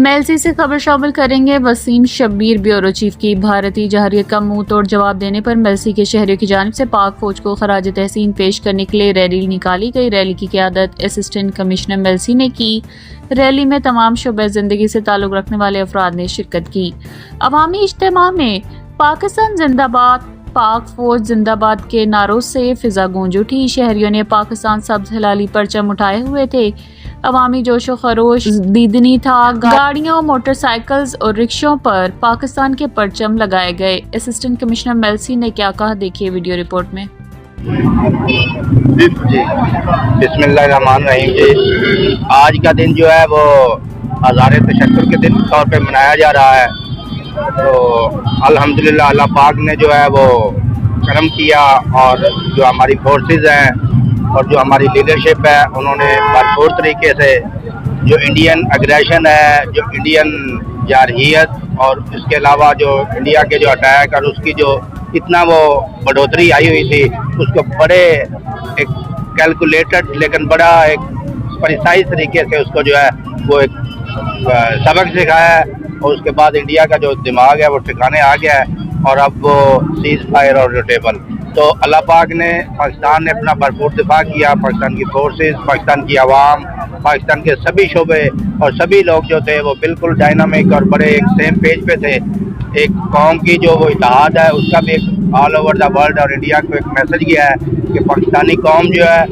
میلسی سے خبر شامل کریں گے۔ وسیم شبیر بیورو چیف کی بھارتی جارحیت کا منہ توڑ جواب دینے پر میلسی کے شہریوں کی جانب سے پاک فوج کو خراج تحسین پیش کرنے کے لیے ریلی نکالی گئی۔ ریلی کی قیادت اسسٹنٹ کمشنر میلسی نے کی۔ ریلی میں تمام شعبۂ زندگی سے تعلق رکھنے والے افراد نے شرکت کی۔ عوامی اجتماع میں پاکستان زندہ باد، پاک فوج زندہ باد کے نعروں سے فضا گونج اٹھی۔ شہریوں نے پاکستان سبز ہلالی پرچم اٹھائے ہوئے تھے۔ عوامی جوش و خروش دیدنی تھا۔ گاڑیوں، موٹر سائیکلز اور رکشوں پر پاکستان کے پرچم لگائے گئے۔ اسسٹنٹ کمشنر میلسی نے کیا کہا، دیکھیے ویڈیو رپورٹ میں۔ جی بسم اللہ الرحمن الرحیم۔ جی آج کا دن جو ہے وہ ہزار تشکر کے دن طور پہ منایا جا رہا ہے، تو الحمدللہ اللہ پاک نے جو ہے وہ کرم کیا، اور جو ہماری فورسز ہیں اور جو ہماری لیڈرشپ ہے انہوں نے بھرپور طریقے سے جو انڈین اگریشن ہے، جو انڈین جارحیت اور اس کے علاوہ جو انڈیا کے جو اٹیک اور اس کی جو اتنا وہ بڑھوتری آئی ہوئی تھی، اس کو بڑے ایک کیلکولیٹڈ لیکن بڑا ایک پریسائز طریقے سے اس کو جو ہے وہ ایک سبق سکھایا ہے، اور اس کے بعد انڈیا کا جو دماغ ہے وہ ٹھکانے آ گیا ہے، اور اب وہ سیز فائر اور روٹیبل۔ تو اللہ پاک نے، پاکستان نے اپنا بھرپور دفاع کیا۔ پاکستان کی فورسز، پاکستان کی عوام، پاکستان کے سبھی شعبے اور سبھی لوگ جو تھے وہ بالکل ڈائنامک اور بڑے ایک سیم پیج پہ تھے۔ ایک قوم کی جو وہ اتحاد ہے اس کا بھی ایک آل اوور دا ورلڈ اور انڈیا کو ایک میسج گیا ہے کہ پاکستانی قوم جو ہے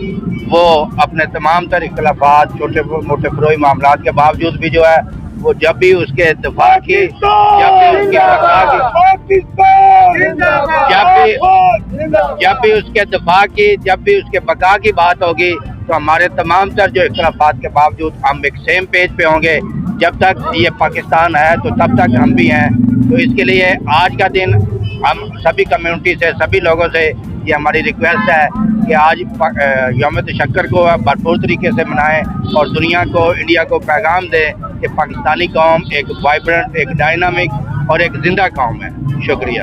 وہ اپنے تمام تر اختلافات، چھوٹے موٹے فروئی معاملات کے باوجود بھی جو ہے وہ جب بھی اس کے دفاع کی، جب بھی اس کے دفاع کی، جب بھی اس کے بقا کی بات ہوگی، تو ہمارے تمام تر جو اختلافات کے باوجود ہم ایک سیم پیج پہ ہوں گے۔ جب تک یہ پاکستان ہے تو تب تک ہم بھی ہیں۔ تو اس کے لیے آج کا دن ہم سبھی کمیونٹی سے، سبھی لوگوں سے یہ ہماری ریکویسٹ ہے کہ آج یوم تشکر کو بھرپور طریقے سے منائیں، اور دنیا کو، انڈیا کو پیغام دیں کہ پاکستانی قوم ایک وائبرنٹ، ایک ڈائنامک اور ایک زندہ قوم ہے۔ شکریہ۔